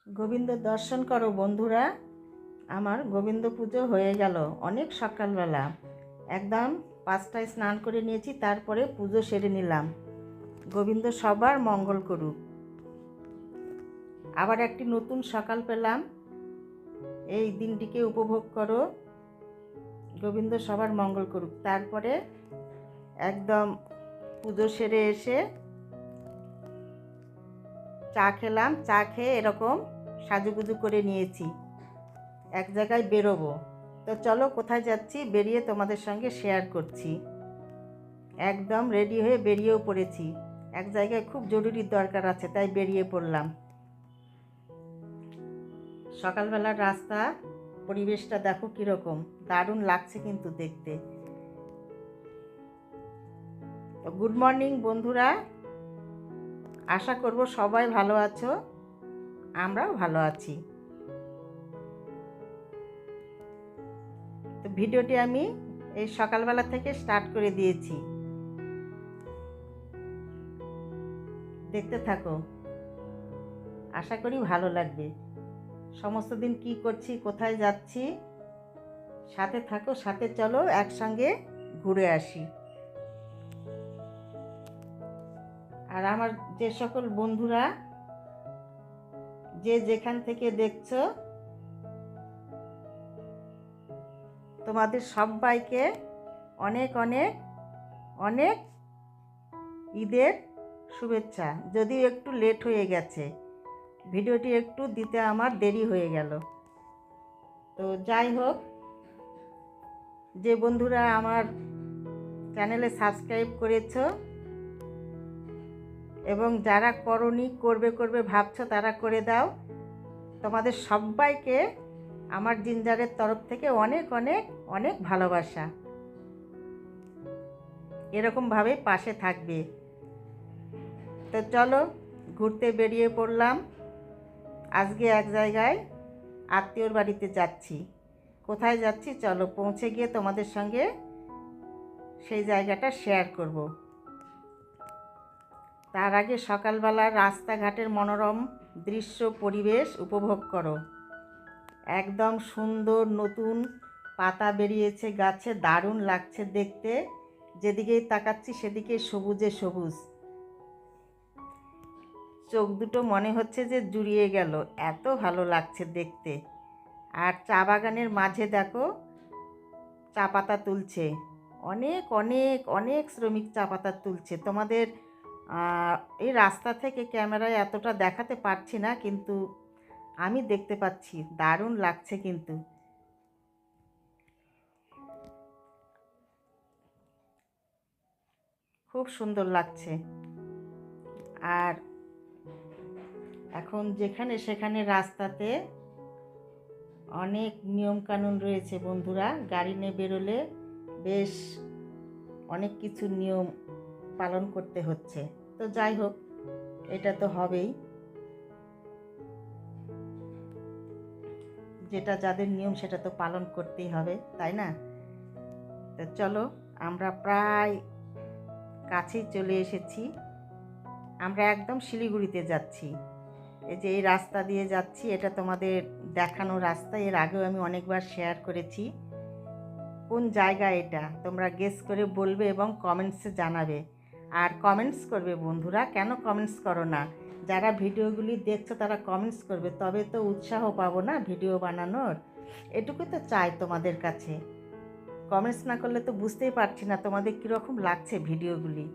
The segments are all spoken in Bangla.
গোবিন্দ দর্শন করো বন্ধুরা। আমার গোবিন্দ পুজো হয়ে গেল অনেক সকালবেলা। একদম 5টায় স্নান করে নিয়েছি, তারপরে পুজো সেরে নিলাম। গোবিন্দ সবার মঙ্গল করুক। আবার একটি নতুন সকাল পেলাম, এই দিনটিকে উপভোগ করো। গোবিন্দ সবার মঙ্গল করুক। তারপরে একদম পুজো সেরে এসে চা খেলাম। চা খেয়ে এরকম সাজুগুজু করে নিয়েছি, এক জায়গায় বেরোবো। তো চলো কোথায় যাচ্ছি বেরিয়ে তোমাদের সঙ্গে শেয়ার করছি। একদম রেডি হয়ে বেরিয়েও পড়েছি, এক জায়গায় খুব জরুরি দরকার আছে, তাই বেরিয়ে পড়লাম। সকালবেলার রাস্তা, পরিবেশটা দেখো কীরকম, দারুণ লাগছে কিন্তু দেখতে। তো গুড মর্নিং বন্ধুরা, আশা করব সবাই ভালো আছো, আমরাও ভালো আছি। তো ভিডিওটি আমি এই সকালবেলা থেকে স্টার্ট করে দিয়েছি, দেখতে থাকো, আশা করি ভালো লাগবে। সমস্ত দিন কি করছি, কোথায় যাচ্ছি, সাথে থাকো, সাথে চলো একসঙ্গে ঘুরে আসি। আর আমার যে সকল বন্ধুরা যে যেখান থেকে দেখছো, তোমাদের সবাইকে অনেক অনেক অনেক ঈদের শুভেচ্ছা। যদিও একটু লেট হয়ে গেছে, ভিডিওটি একটু দিতে আমার দেরি হয়ে গেল। তো যাই হোক, যে বন্ধুরা আমার চ্যানেলে সাবস্ক্রাইব করেছো এবং যারা করনি, করবে ভাবছো, তারা করে দাও। তোমাদের সবাইকে আমার জিঞ্জারের তরফ থেকে অনেক অনেক অনেক ভালোবাসা। এরকমভাবে পাশে থাকবে। তো চলো ঘুরতে বেরিয়ে পড়লাম। আজকে এক জায়গায় আত্মীয়র বাড়িতে যাচ্ছি। কোথায় যাচ্ছি চলো পৌঁছে গিয়ে তোমাদের সঙ্গে সেই জায়গাটা শেয়ার করব। তার আগে সকালবেলার রাস্তাঘাটের মনোরম দৃশ্য, পরিবেশ উপভোগ করো। একদম সুন্দর নতুন পাতা বেরিয়েছে গাছে, দারুণ লাগছে দেখতে। যেদিকেই তাকাচ্ছি সেদিকে সবুজে সবুজ। চোখ দুটো মনে হচ্ছে যে জুড়িয়ে গেল, এত ভালো লাগছে দেখতে। আর চা বাগানের মাঝে দেখো চা পাতা তুলছে, অনেক অনেক অনেক শ্রমিক চা পাতা তুলছে। তোমাদের এই রাস্তা থেকে ক্যামেরায় এতটা দেখাতে পারছি না, কিন্তু আমি দেখতে পাচ্ছি, দারুণ লাগছে কিন্তু। খুব সুন্দর লাগছে। আর এখন যেখানে সেখানে রাস্তাতে অনেক নিয়মকানুন রয়েছে বন্ধুরা। গাড়ি নিয়ে বেরোলে বেশ অনেক কিছু নিয়ম পালন করতে হচ্ছে। তো যাই হোক, এটা তো হবেই, যেটা যাদের নিয়ম সেটা তো পালন করতেই হবে, তাই না? তো চলো, আমরা প্রায় কাছেই চলে এসেছি। আমরা একদম শিলিগুড়িতে যাচ্ছি। এই যে এই রাস্তা দিয়ে যাচ্ছি, এটা তোমাদের দেখানো রাস্তা। এর আগেও আমি অনেকবার শেয়ার করেছি। কোন জায়গা এটা তোমরা গেস করে বলবে এবং কমেন্টসে জানাবে। আর কমেন্টস করবে বন্ধুরা, কেন কমেন্টস করো না? যারা ভিডিওগুলি দেখছো তারা কমেন্টস করবে, তবে তো উৎসাহ পাবো না ভিডিও বানানোর। এটুকু তো চাই তোমাদের কাছে। কমেন্টস না করলে তো বুঝতেই পারছি না তোমাদের কীরকম লাগছে ভিডিওগুলি।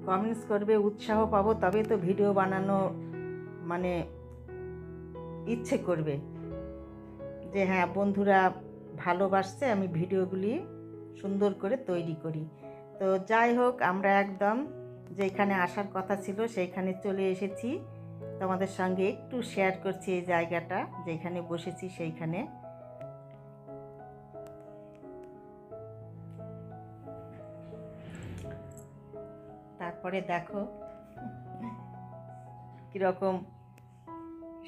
কমেন্টস করবে, উৎসাহ পাবো, তবে তো ভিডিও বানানো মানে ইচ্ছে করবে যে হ্যাঁ বন্ধুরা ভালোবাসছে, আমি ভিডিওগুলি সুন্দর করে তৈরি করি। তো যাই হোক, আমরা একদম যেখানে আসার কথা ছিল সেইখানে চলে এসেছি। তোমাদের সঙ্গে একটু শেয়ার করছি এই জায়গাটা, যেখানে বসেছি সেইখানে। তারপরে দেখো কীরকম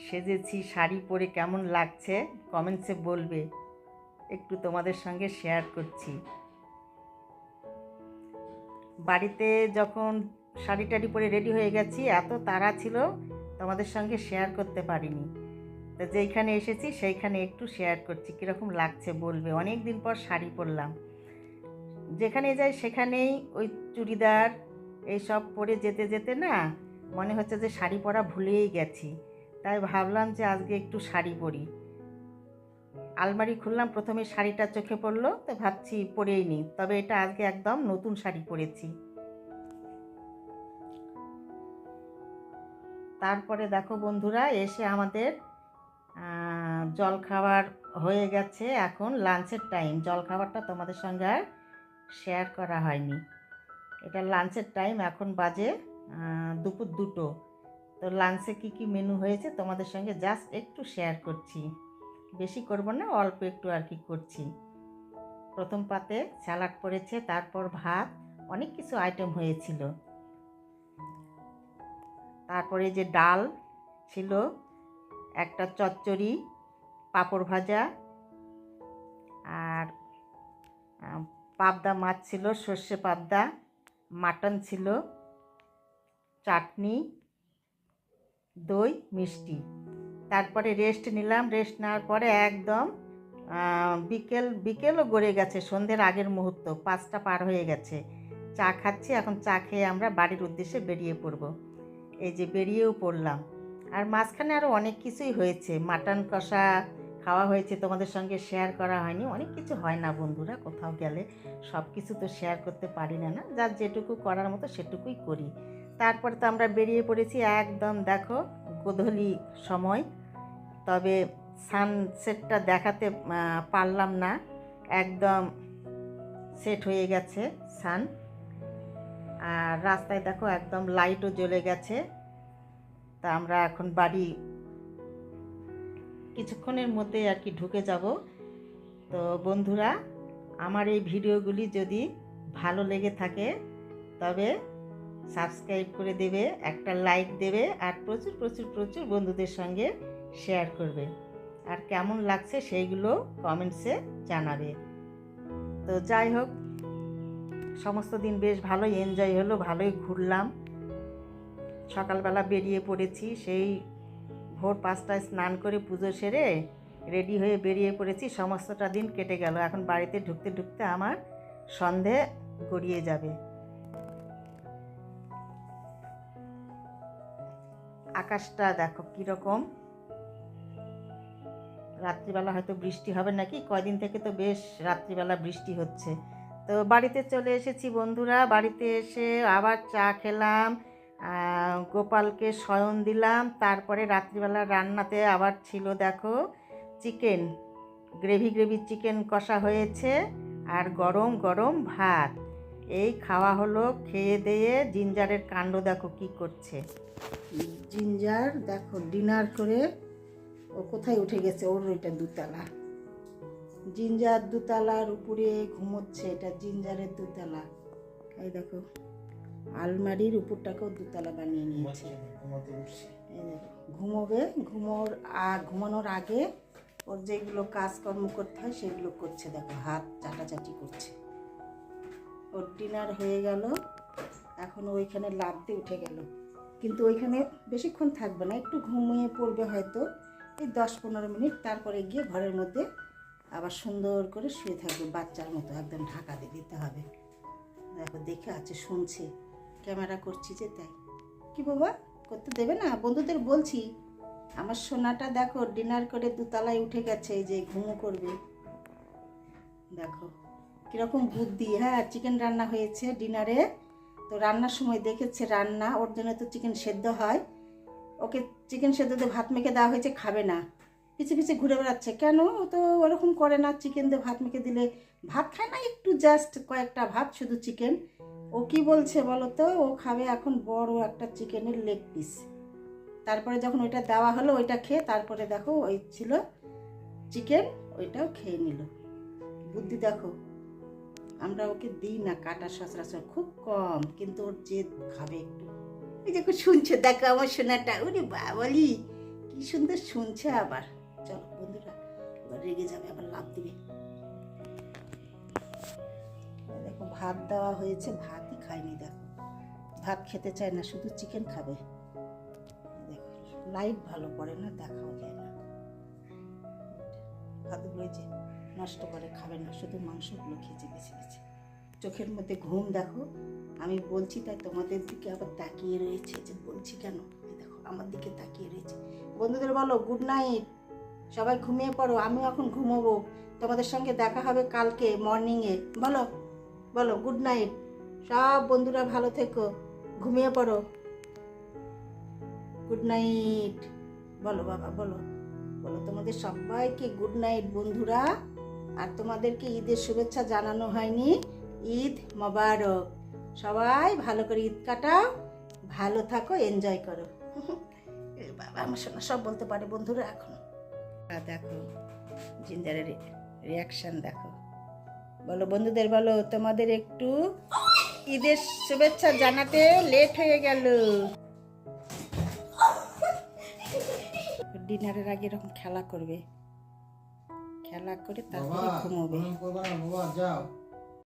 সেজেছি, শাড়ি পরে কেমন লাগছে কমেন্টসে বলবে, একটু তোমাদের সঙ্গে শেয়ার করছি। বাড়িতে যখন শাড়ি টাড়ি পরে রেডি হয়ে গেছি, এত তাড়া ছিল তোমাদের সঙ্গে শেয়ার করতে পারিনি। তো যেইখানে এসেছি সেইখানে একটু শেয়ার করছি, কীরকম লাগছে বলবে। অনেক দিন পর শাড়ি পরলাম, যেখানে যাই সেখানেই ওই চুড়িদার এইসব পরে যেতে যেতে না মনে হচ্ছে যে শাড়ি পরা ভুলেই গেছি। তাই ভাবলাম যে আজকে একটু শাড়ি পরি। আলমারি খুললাম, প্রথমে শাড়িটা চোখে পড়লো, তো ভাবছি পরেই নিই। তবে এটা আজকে একদম নতুন শাড়ি পরেছি। তারপরে দেখো বন্ধুরা, এসে আমাদের জলখাবার হয়ে গেছে, এখন লাঞ্চের টাইম। জলখাবারটা তোমাদের সঙ্গে আর শেয়ার করা হয়নি। এটা লাঞ্চের টাইম, এখন বাজে দুপুর 2টো। তো লাঞ্চে কি কি মেনু হয়েছে তোমাদের সঙ্গে জাস্ট একটু শেয়ার করছি, বেশি করব না, অল্প একটু আর কি করছি। প্রথম পাতে স্যালাড পড়েছে, তারপর ভাত, অনেক কিছু আইটেম হয়েছিল। তারপরে যে ডাল ছিল, একটা চচ্চড়ি, পাঁপড় ভাজা, আর পাবদা মাছ ছিল, সর্ষে পাবদা, মাটন ছিল, চাটনি, দই, মিষ্টি। তারপরে রেস্ট নিলাম। রেস্ট নেওয়ার পরে একদম বিকেলও গড়ে গেছে, সন্ধ্যের আগের মুহূর্ত, 5টা পার হয়ে গেছে। চা খাচ্ছি, এখন চা খেয়ে আমরা বাড়ির উদ্দেশ্যে বেরিয়ে পড়ব। এই যে বেরিয়েও পড়লাম। আর মাঝখানে আরও অনেক কিছুই হয়েছে, মাটন কষা খাওয়া হয়েছে, তোমাদের সঙ্গে শেয়ার করা হয়নি। অনেক কিছু হয় না বন্ধুরা, কোথাও গেলে সব কিছু তো শেয়ার করতে পারি না, যার যেটুকু করার মতো সেটুকুই করি। তারপরে তো আমরা বেরিয়ে পড়েছি, একদম দেখো গোধূলি সময়। তবে সানসেটটা দেখাতে পারলাম না, একদম সেট হয়ে গেছে সান। আর রাস্তায় দেখো একদম লাইটও জ্বলে গেছে। তা আমরা এখন বাড়ি কিছুক্ষণের মধ্যেই আর কি ঢুকে যাব। তো বন্ধুরা, আমার এই ভিডিওগুলি যদি ভালো লেগে থাকে তবে সাবস্ক্রাইব করে দেবে, একটা লাইক দেবে, আর প্রচুর প্রচুর প্রচুর বন্ধুদের সঙ্গে শেয়ার করবে। আর কেমন লাগছে সেইগুলো কমেন্টসে জানাবে। তো যাই হোক, সমস্ত দিন বেশ ভালোই এনজয় হলো, ভালোই ঘুরলাম। সকালবেলা বেরিয়ে পড়েছি, সেই ভোর 5টায় স্নান করে পুজো সেরে রেডি হয়ে বেরিয়ে পড়েছি। সমস্তটা দিন কেটে গেল, এখন বাড়িতে ঢুকতে ঢুকতে আমার সন্ধে গড়িয়ে যাবে। আকাশটা দেখো কীরকম, রাত্রিবেলা হয়তো বৃষ্টি হবে নাকি, কয়দিন থেকে তো বেশ রাত্রিবেলা বৃষ্টি হচ্ছে। তো বাড়িতে চলে এসেছি বন্ধুরা। বাড়িতে এসে আবার চা খেলাম, গোপালকে শয়ন দিলাম। তারপরে রাত্রিবেলা রান্নাতে আবার ছিল দেখো চিকেন, গ্রেভি চিকেন কষা হয়েছে, আর গরম গরম ভাত। এই খাওয়া হলো। খেয়ে দিয়ে জিঞ্জারের কাণ্ড দেখো কি করছে। জিঞ্জার দেখো ডিনার করে ও কোথায় উঠে গেছে, ওর ওইটা 2তলা। জিঞ্জার 2তলার উপরে ঘুমোচ্ছে, এটা জিঞ্জারের 2তলা। এই দেখো আলমারির উপরটাকেও 2তলা বানিয়ে নিয়েছে। এই দেখো ঘুমোবে, ঘুমানোর আগে ওর যেগুলো কাজকর্ম করতে হয় সেগুলো করছে। দেখো হাত চাটাচাটি করছে। ওর ডিনার হয়ে গেল, এখন ওইখানে লাফ দিয়ে উঠে গেল, কিন্তু ওইখানে বেশিক্ষণ থাকবে না, একটু ঘুমিয়ে পড়বে হয়তো এই 10-15 মিনিট। তারপরে গিয়ে ঘরের মধ্যে আবার সুন্দর করে শুয়ে থাকবে, বাচ্চার মতো একদম ঢাকা দিয়ে দিতে হবে। দেখো দেখে আছে, শুনছে, ক্যামেরা করছি যে তাই। কি বাবা করতে দেবে না? বন্ধুদের বলছি আমার সোনাটা দেখো ডিনার করে 2তলায় উঠে গেছে, এই যে ঘুমো করবে। দেখো কীরকম বুদ্ধি। হ্যাঁ, চিকেন রান্না হয়েছে ডিনারে। তো রান্নার সময় দেখেছে রান্না, ওর জন্য তো চিকেন সেদ্ধ হয়, ওকে চিকেন সেদ্ধ দিয়ে ভাত মেখে দেওয়া হয়েছে, খাবে না, পিছে পিছে ঘুরে বেড়াচ্ছে। কেন? ও তো ওরকম করে না, চিকেন দিয়ে ভাত মেখে দিলে ভাত খায় না, একটু জাস্ট কয়েকটা ভাত, শুধু চিকেন। ও কি বলছে বলো তো, ও খাবে এখন বড় একটা চিকেনের লেগ পিস। তারপরে যখন ওইটা দেওয়া হলো, ওইটা খেয়ে তারপরে দেখো ওই ছিল চিকেন, ওইটাও খেয়ে নিল। বুদ্ধি দেখো। আমরা ওকে দিই না কাটা সচরাচর, খুব কম, কিন্তু ওর জেদ, খাবে একটু। এই দেখো শুনছে, দেখো আমার সোনাটা, ওরে বাবালি কি সুন্দর শুনছে। আবার চলো বন্ধুরা, এবার রেগে যাবে, আবার লাফ দিবে। দেখো ভাত দেওয়া হয়েছে, ভাতই খায়নি। দেখো ভাত খেতে চায় না, শুধু চিকেন খাবে। দেখো লাইট ভালো পড়ে না, দেখাও যায় না। ভাতগুলো যে নষ্ট করে খাবে না, শুধু মাংসগুলো খেয়েছে বেছে বেছে। চোখের মধ্যে ঘুম দেখো, আমি বলছি তাই তোমাদের দিকে আবার তাকিয়ে রয়েছে। যে বলছি কেন, এই দেখো আমার দিকে তাকিয়ে রয়েছে। বন্ধুদের বলো গুড নাইট, সবাই ঘুমিয়ে পড়ো, আমিও এখন ঘুমোবো। তোমাদের সঙ্গে দেখা হবে কালকে মর্নিংয়ে। বলো বলো গুড নাইট, সব বন্ধুরা ভালো থেকো, ঘুমিয়ে পড়ো, গুড নাইট। বলো বাবা, বলো বলো তোমাদের সবাইকে গুড নাইট বন্ধুরা। আর তোমাদেরকে ঈদের শুভেচ্ছা জানানো হয়নি, ঈদ মোবারক। সবাই ভালো করে ঈদ কাটাও, ভালো থাকো, এনজয় করো। বাবা আমার শোনা সব বলতে পারে বন্ধুরা এখন। দেখো জিঞ্জারের রিয়াকশন দেখো। বলো বন্ধুদের, বলো তোমাদের একটু ঈদের শুভেচ্ছা জানাতে লেট হয়ে গেল। ডিনারের আগে এরকম খেলা করবে, খেলা করে তারপরে ঘুমোবে। যাও।